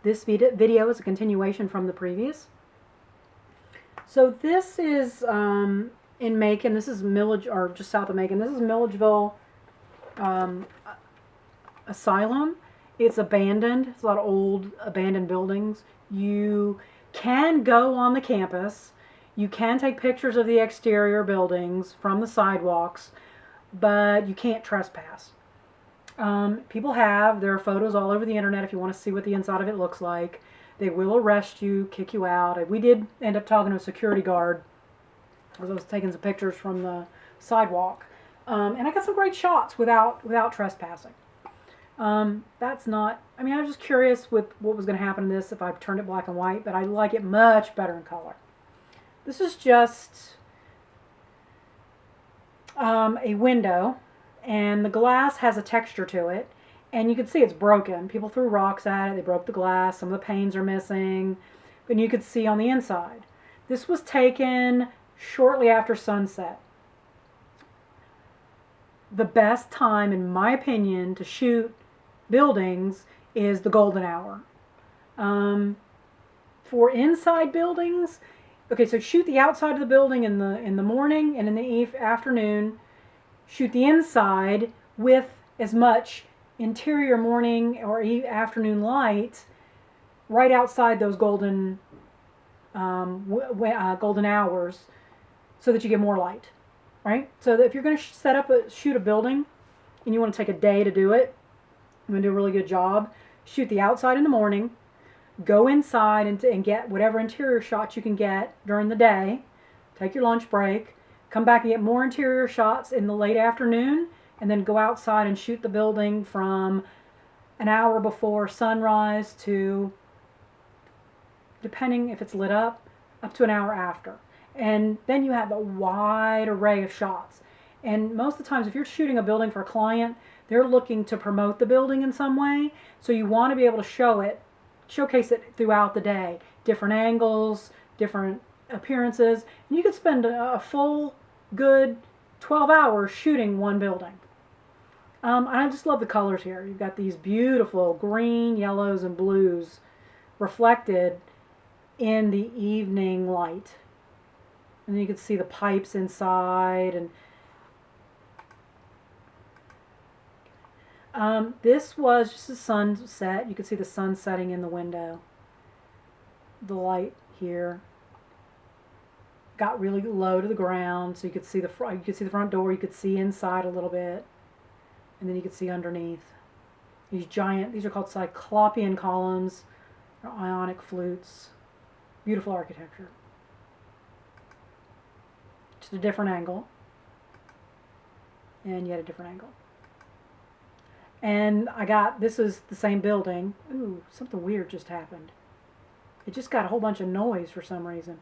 This video is a continuation from the previous. So this is in Macon. This is or just south of Macon. This is Milledgeville Asylum. It's abandoned. It's a lot of old abandoned buildings. You can go on the campus. You can take pictures of the exterior buildings from the sidewalks, but you can't trespass. People there are photos all over the internet if you want to see what the inside of it looks like. They will arrest you, kick you out. We did end up talking to a security guard as I was taking some pictures from the sidewalk. And I got some great shots without trespassing. That's not, I mean, I was just curious with what was going to happen to this if I turned it black and white, but I like it much better in color. This is just a window, and the glass has a texture to it, and you can see it's broken. People threw rocks at it, they broke the glass, some of the panes are missing, but you could see on the inside. This was taken shortly after sunset. The best time, in my opinion, to shoot buildings is the golden hour. For inside buildings, okay, so shoot the outside of the building in the morning and in the afternoon. Shoot the inside with as much interior morning or afternoon light right outside those golden golden hours, so that you get more light, right? So that if you're going to shoot a building and you want to take a day to do it, you want to do a really good job, shoot the outside in the morning, go inside and get whatever interior shots you can get during the day, take your lunch break, come back and get more interior shots in the late afternoon, and then go outside and shoot the building from an hour before sunrise to, depending if it's lit up to an hour after. And then you have a wide array of shots. And most of the times, if you're shooting a building for a client, they're looking to promote the building in some way. So you want to be able to showcase it throughout the day. Different angles, different appearances. And you could spend a full, good 12 hours shooting one building. I just love the colors here. You've got these beautiful green, yellows, and blues reflected in the evening light. And then you can see the pipes inside. And this was just a sunset. You can see the sun setting in the window. The light here got really low to the ground, so you could see the front. You could see the front door. You could see inside a little bit, and then you could see underneath. These are called cyclopean columns, or ionic flutes. Beautiful architecture. Just a different angle, and yet a different angle. And this is the same building. Ooh, something weird just happened. It just got a whole bunch of noise for some reason.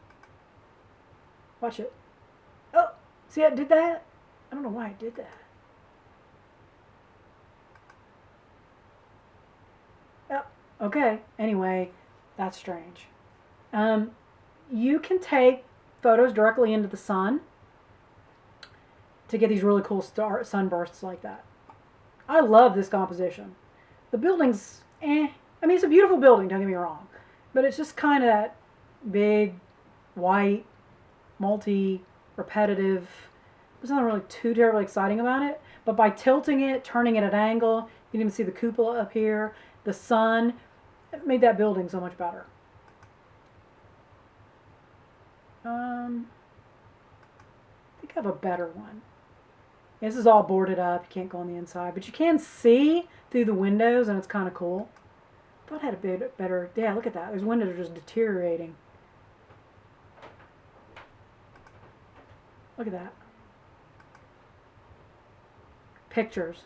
Watch it. Oh, see how it did that? I don't know why it did that. Oh, okay. Anyway, that's strange. You can take photos directly into the sun to get these really cool sunbursts like that. I love this composition. The building's I mean, it's a beautiful building, don't get me wrong. But it's just kind of that big, white, repetitive. There's nothing really too terribly exciting about it. But by tilting it, turning it at an angle, you can even see the cupola up here, the sun. It made that building so much better. I think I have a better one. This is all boarded up. You can't go on the inside, but you can see through the windows, and it's kind of cool. I thought I had a bit better. Yeah, look at that. Those windows are just deteriorating. Look at that. Pictures.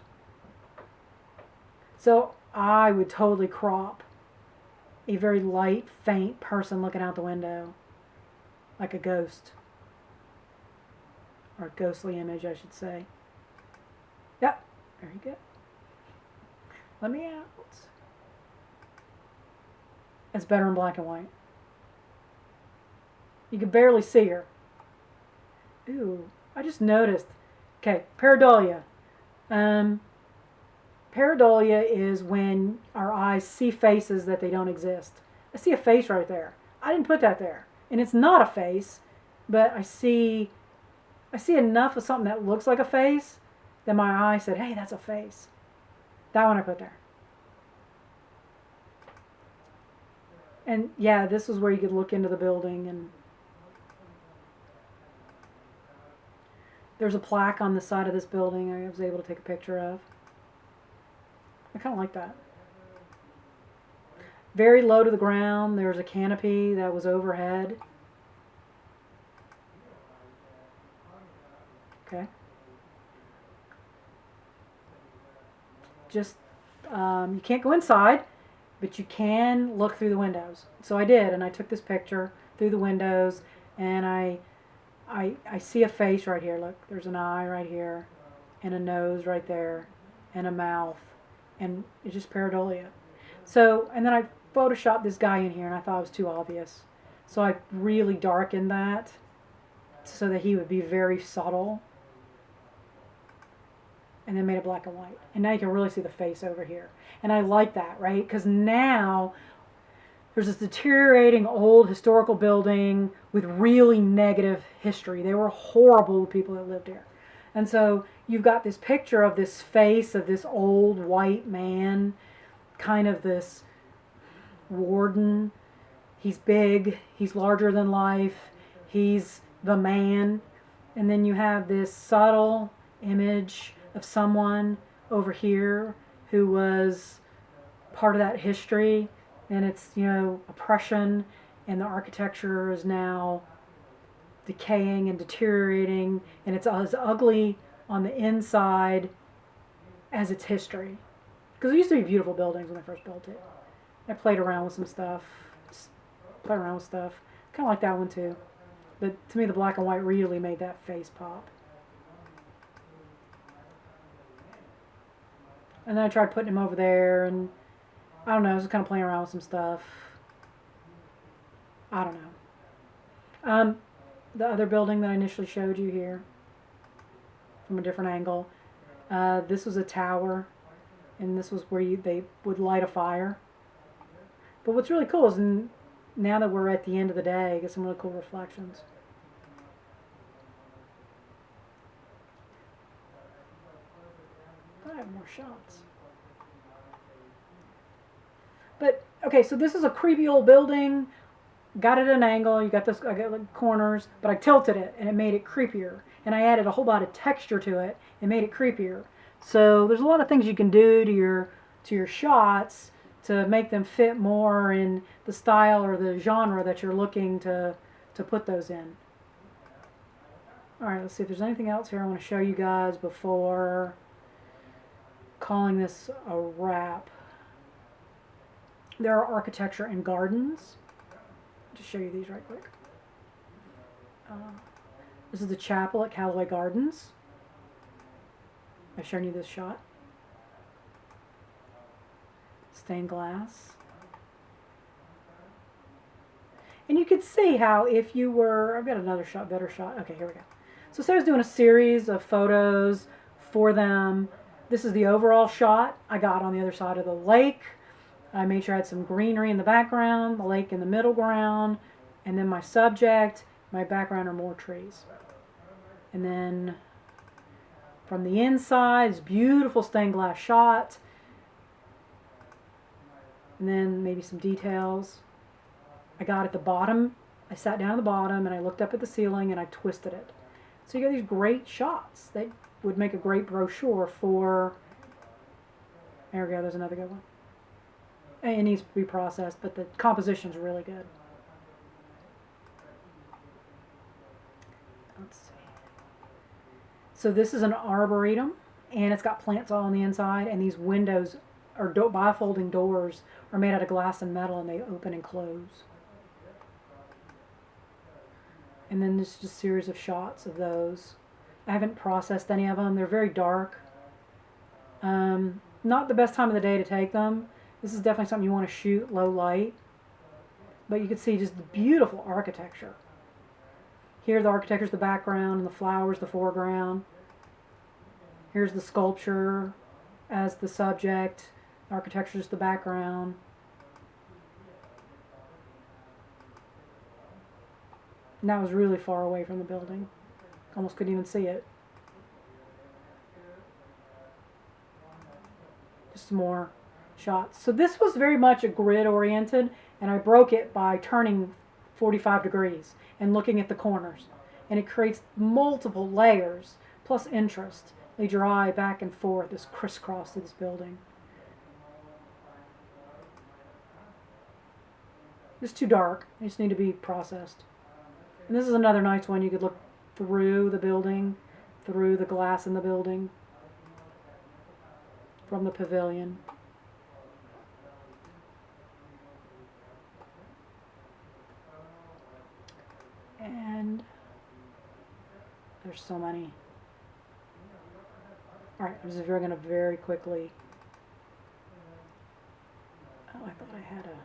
So I would totally crop a very light, faint person looking out the window, like a ghost. Or a ghostly image, I should say. Yep, very good. Let me out. It's better in black and white. You can barely see her. Ooh, I just noticed. Okay, pareidolia. Pareidolia is when our eyes see faces that they don't exist. I see a face right there. I didn't put that there. And it's not a face, but I see enough of something that looks like a face that my eye said, hey, that's a face. That one I put there. And yeah, this is where you could look into the building, and there's a plaque on the side of this building I was able to take a picture of. I kind of like that. Very low to the ground, there's a canopy that was overhead. Okay. Just, you can't go inside, but you can look through the windows. So I did, and I took this picture through the windows, and I see a face right here. Look, there's an eye right here, and a nose right there, and a mouth, and it's just pareidolia. So, and then I photoshopped this guy in here, and I thought it was too obvious. So I really darkened that so that he would be very subtle, and then made it black and white. And now you can really see the face over here. And I like that, right? Because now there's this deteriorating old historical building with really negative history. They were horrible, the people that lived here. And so you've got this picture of this face of this old white man, kind of this warden. He's big, he's larger than life, he's the man. And then you have this subtle image of someone over here who was part of that history, and it's, you know, oppression, and the architecture is now decaying and deteriorating, and it's as ugly on the inside as its history. Because it used to be beautiful buildings when I first built it. I played around with some stuff, kind of like that one too. But to me, the black and white really made that face pop. And then I tried putting him over there, and I don't know, I was just kind of playing around with some stuff. I don't know. The other building that I initially showed you here, from a different angle, this was a tower, and this was where they would light a fire. But what's really cool is now that we're at the end of the day, I get some really cool reflections. I have more shots. But okay, so this is a creepy old building. Got it at an angle. You got this. I got like corners, but I tilted it and it made it creepier. And I added a whole lot of texture to it and made it creepier. So there's a lot of things you can do to your shots to make them fit more in the style or the genre that you're looking to put those in. Alright, let's see if there's anything else here I want to show you guys before calling this a wrap. There are architecture and gardens. I'll just show you these right quick. This is the chapel at Callaway Gardens. I've shown you this shot. Stained glass. And you could see how if you were, I've got another shot, better shot. Okay, here we go. So say I was doing a series of photos for them. This is the overall shot I got on the other side of the lake. I made sure I had some greenery in the background, the lake in the middle ground, and then my subject, my background are more trees. And then from the inside, it's beautiful stained glass shot. And then maybe some details. I got at the bottom, I sat down at the bottom and I looked up at the ceiling and I twisted it. So you got these great shots that would make a great brochure for, there we go, there's another good one. It needs to be processed, but the composition's really good. Let's see. So this is an arboretum, and it's got plants all on the inside, and these windows, or bifolding doors, are made out of glass and metal, and they open and close. And then there's just a series of shots of those. I haven't processed any of them. They're very dark. Not the best time of the day to take them. This is definitely something you want to shoot low light. But you can see just the beautiful architecture. Here the architecture's the background and the flowers the foreground. Here's the sculpture. as the subject, architecture is the background. And that was really far away from the building. Almost couldn't even see it. Just some more shots. So this was very much a grid oriented, and I broke it by turning 45 degrees and looking at the corners. And it creates multiple layers plus interest. Lead your eye back and forth, this crisscross of this building. It's too dark. It just need to be processed. And this is another nice one. You could look through the building, through the glass in the building, from the pavilion. And there's so many. Alright, I'm just going to very quickly. Oh, I thought I had a.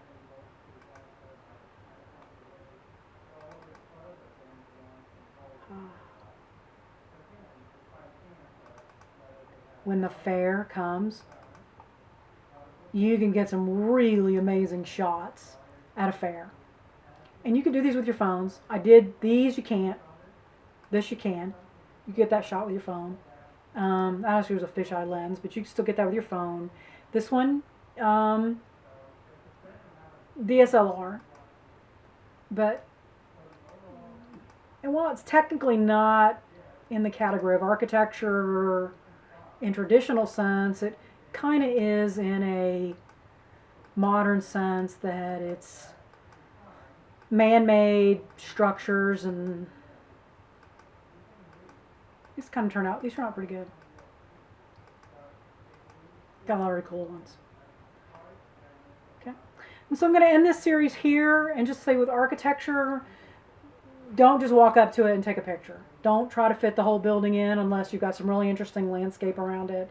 When the fair comes, you can get some really amazing shots at a fair. And you can do these with your phones. I did these, you can't. This you can. You get that shot with your phone. That actually was a fisheye lens, but you can still get that with your phone. This one, DSLR. And while it's technically not in the category of architecture in traditional sense, it kind of is in a modern sense that it's man-made structures, and these kind of turn out pretty good. Got a lot of really cool ones. Okay, and so I'm going to end this series here and just say with architecture, don't just walk up to it and take a picture. Don't try to fit the whole building in unless you've got some really interesting landscape around it.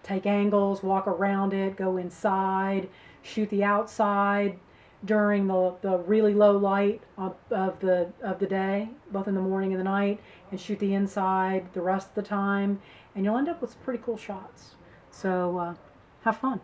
Take angles, walk around it, go inside, shoot the outside during the really low light of the day, both in the morning and the night, and shoot the inside the rest of the time, and you'll end up with some pretty cool shots. So have fun.